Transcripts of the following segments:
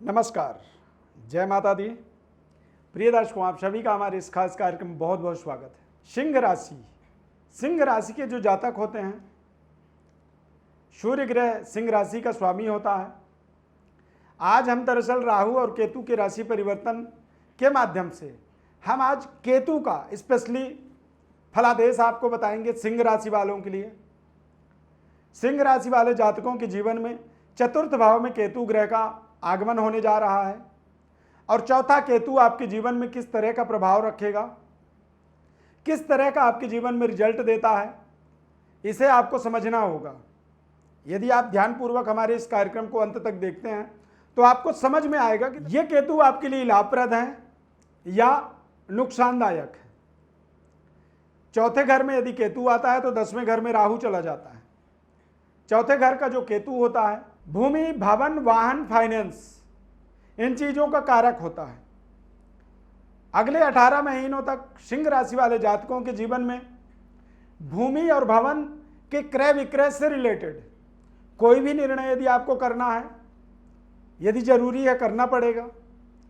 नमस्कार, जय माता दी। प्रिय दर्शकों, आप सभी का हमारे इस खास कार्यक्रम में बहुत बहुत स्वागत है। सिंह राशि के जो जातक होते हैं, सूर्य ग्रह सिंह राशि का स्वामी होता है। आज हम दरअसल राहु और केतु के राशि परिवर्तन के माध्यम से हम आज केतु का स्पेशली फलादेश आपको बताएंगे सिंह राशि वालों के लिए। सिंह राशि वाले जातकों के जीवन में चतुर्थ भाव में केतु ग्रह का आगमन होने जा रहा है और चौथा केतु आपके जीवन में किस तरह का प्रभाव रखेगा, किस तरह का आपके जीवन में रिजल्ट देता है, इसे आपको समझना होगा। यदि आप ध्यानपूर्वक हमारे इस कार्यक्रम को अंत तक देखते हैं तो आपको समझ में आएगा कि ये केतु आपके लिए लाभप्रद है या नुकसानदायक है। चौथे घर में यदि केतु आता है तो 10वें घर में राहु चला जाता है। चौथे घर का जो केतु होता है भूमि, भवन, वाहन, फाइनेंस, इन चीजों का कारक होता है। अगले 18 महीनों तक सिंह राशि वाले जातकों के जीवन में भूमि और भवन के क्रय विक्रय से रिलेटेड कोई भी निर्णय यदि आपको करना है, यदि जरूरी है करना पड़ेगा,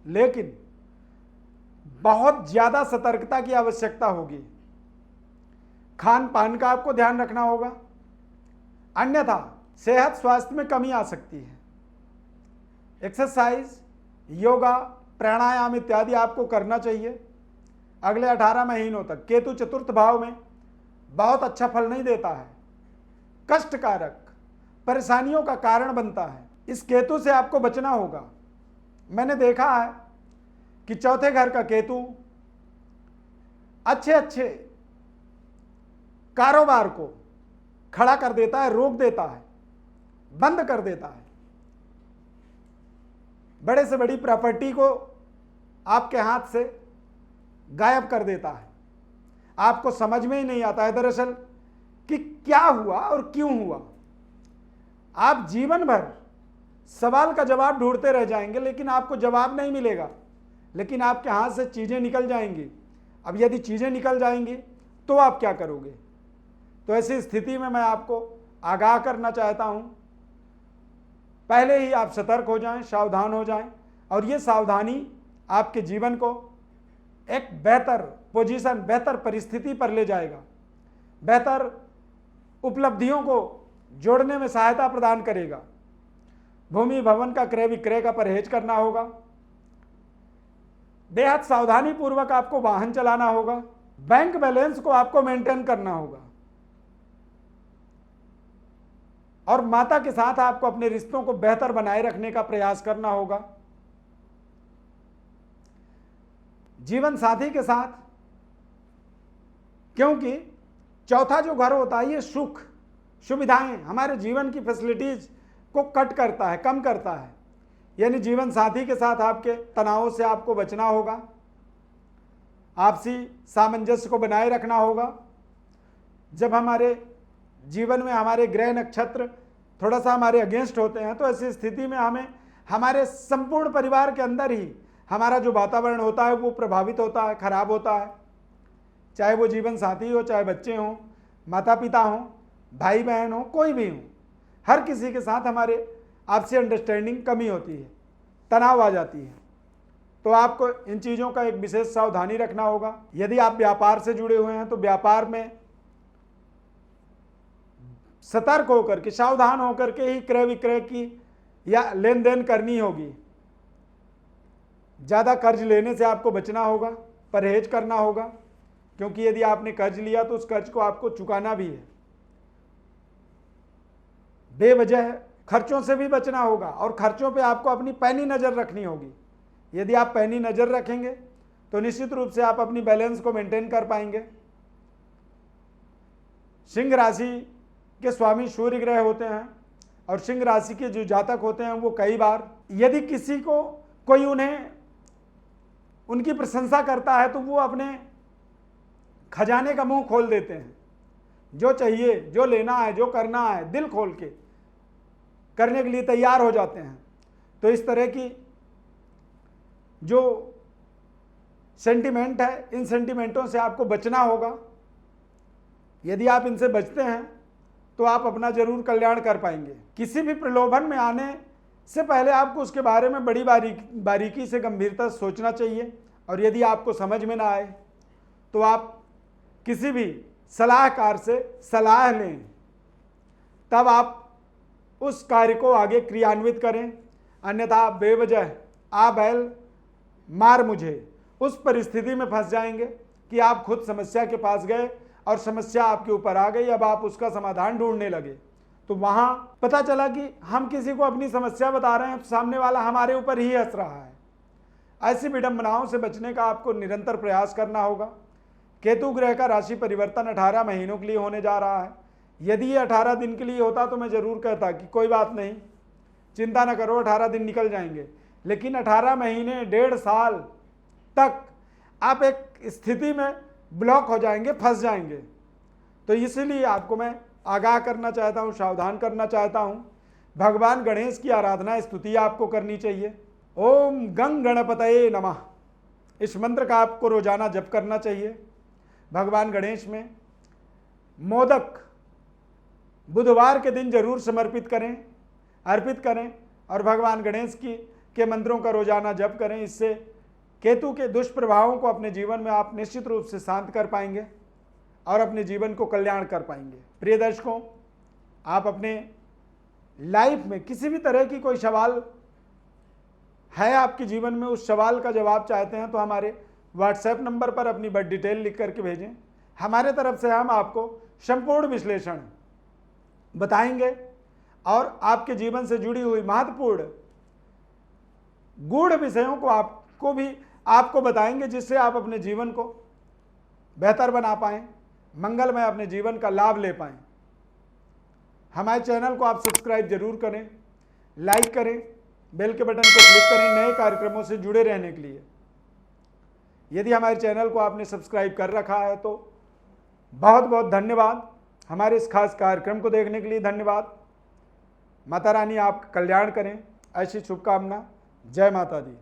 लेकिन बहुत ज्यादा सतर्कता की आवश्यकता होगी। खान पान का आपको ध्यान रखना होगा, अन्यथा सेहत स्वास्थ्य में कमी आ सकती है। एक्सरसाइज, योगा, प्राणायाम इत्यादि आपको करना चाहिए। अगले 18 महीनों तक केतु चतुर्थ भाव में बहुत अच्छा फल नहीं देता है, कष्टकारक, परेशानियों का कारण बनता है। इस केतु से आपको बचना होगा। मैंने देखा है कि चौथे घर का केतु अच्छे कारोबार को खड़ा कर देता है, रोक देता है, बंद कर देता है। बड़े से बड़ी प्रॉपर्टी को आपके हाथ से गायब कर देता है। आपको समझ में ही नहीं आता है दरअसल कि क्या हुआ और क्यों हुआ। आप जीवन भर सवाल का जवाब ढूंढते रह जाएंगे, लेकिन आपको जवाब नहीं मिलेगा, लेकिन आपके हाथ से चीजें निकल जाएंगी। अब यदि चीजें निकल जाएंगी तो आप क्या करोगे? तो ऐसी स्थिति में मैं आपको आगाह करना चाहता हूं, पहले ही आप सतर्क हो जाएं, सावधान हो जाएं, और ये सावधानी आपके जीवन को एक बेहतर पोजीशन, बेहतर परिस्थिति पर ले जाएगा, बेहतर उपलब्धियों को जोड़ने में सहायता प्रदान करेगा। भूमि भवन का क्रय विक्रय का परहेज करना होगा। बेहद सावधानी पूर्वक आपको वाहन चलाना होगा। बैंक बैलेंस को आपको मेंटेन करना होगा और माता के साथ आपको अपने रिश्तों को बेहतर बनाए रखने का प्रयास करना होगा। जीवन साथी के साथ, क्योंकि चौथा जो घर होता है ये सुख सुविधाएं, हमारे जीवन की फैसिलिटीज को कट करता है, कम करता है। यानी जीवन साथी के साथ आपके तनावों से आपको बचना होगा, आपसी सामंजस्य को बनाए रखना होगा। जब हमारे जीवन में हमारे ग्रह नक्षत्र थोड़ा सा हमारे अगेंस्ट होते हैं तो ऐसी स्थिति में हमें हमारे संपूर्ण परिवार के अंदर ही हमारा जो वातावरण होता है वो प्रभावित होता है, खराब होता है। चाहे वो जीवन साथी हो, चाहे बच्चे हों, माता पिता हों, भाई बहन हो, कोई भी हो, हर किसी के साथ हमारे आपसी अंडरस्टैंडिंग कमी होती है, तनाव आ जाती है। तो आपको इन चीज़ों का एक विशेष सावधानी रखना होगा। यदि आप व्यापार से जुड़े हुए हैं तो व्यापार में सतर्क होकर के, सावधान होकर के ही क्रय विक्रय की या लेन देन करनी होगी। ज़्यादा कर्ज लेने से आपको बचना होगा, परहेज करना होगा, क्योंकि यदि आपने कर्ज लिया तो उस कर्ज को आपको चुकाना भी है। बेवजह खर्चों से भी बचना होगा और खर्चों पे आपको अपनी पैनी नज़र रखनी होगी। यदि आप पैनी नज़र रखेंगे तो निश्चित रूप से आप अपनी बैलेंस को मेंटेन कर पाएंगे। सिंह राशि के स्वामी सूर्य ग्रह होते हैं और सिंह राशि के जो जातक होते हैं वो कई बार यदि किसी को कोई उनकी प्रशंसा करता है तो वो अपने खजाने का मुंह खोल देते हैं। जो चाहिए, जो लेना है, जो करना है, दिल खोल के करने के लिए तैयार हो जाते हैं। तो इस तरह की जो सेंटिमेंट है, इन सेंटिमेंटों से आपको बचना होगा। यदि आप इनसे बचते हैं तो आप अपना जरूर कल्याण कर पाएंगे। किसी भी प्रलोभन में आने से पहले आपको उसके बारे में बड़ी बारीकी से गंभीरता से सोचना चाहिए। और यदि आपको समझ में ना आए तो आप किसी भी सलाहकार से सलाह लें, तब आप उस कार्य को आगे क्रियान्वित करें। अन्यथा बेवजह आ बैल मार मुझे उस परिस्थिति में फंस जाएंगे कि आप खुद समस्या के पास गए और समस्या आपके ऊपर आ गई, अब आप उसका समाधान ढूंढने लगे। तो वहां पता चला कि हम किसी को अपनी समस्या बता रहे हैं तो सामने वाला हमारे ऊपर ही हंस रहा है। ऐसी विडंबनाओं से बचने का आपको निरंतर प्रयास करना होगा। केतु ग्रह का राशि परिवर्तन 18 महीनों के लिए होने जा रहा है। यदि ये 18 दिन के लिए होता तो मैं जरूर कहता कि कोई बात नहीं, चिंता न करो, 18 दिन निकल जाएंगे। लेकिन 18 महीने 1.5 साल तक आप एक स्थिति में ब्लॉक हो जाएंगे, फंस जाएंगे। तो इसलिए आपको मैं आगाह करना चाहता हूँ, सावधान करना चाहता हूँ। भगवान गणेश की आराधना स्तुति आपको करनी चाहिए। ओम गंग गणपतये नमः, इस मंत्र का आपको रोजाना जप करना चाहिए। भगवान गणेश में मोदक बुधवार के दिन जरूर समर्पित करें, अर्पित करें और भगवान गणेश के मंत्रों का रोजाना जप करें। इससे केतु के दुष्प्रभावों को अपने जीवन में आप निश्चित रूप से शांत कर पाएंगे और अपने जीवन को कल्याण कर पाएंगे। प्रिय दर्शकों, आप अपने लाइफ में किसी भी तरह की कोई सवाल है आपके जीवन में, उस सवाल का जवाब चाहते हैं तो हमारे व्हाट्सएप नंबर पर अपनी बड़ी डिटेल लिख करके भेजें। हमारे तरफ से हम आपको संपूर्ण विश्लेषण बताएंगे और आपके जीवन से जुड़ी हुई महत्वपूर्ण गूढ़ विषयों को आपको बताएंगे, जिससे आप अपने जीवन को बेहतर बना पाएं, मंगलमय अपने जीवन का लाभ ले पाएं। हमारे चैनल को आप सब्सक्राइब जरूर करें, लाइक करें, बेल के बटन को क्लिक करें नए कार्यक्रमों से जुड़े रहने के लिए। यदि हमारे चैनल को आपने सब्सक्राइब कर रखा है तो बहुत बहुत धन्यवाद। हमारे इस खास कार्यक्रम को देखने के लिए धन्यवाद। माता रानी आपका कल्याण करें, ऐसी शुभकामना। जय माता दी।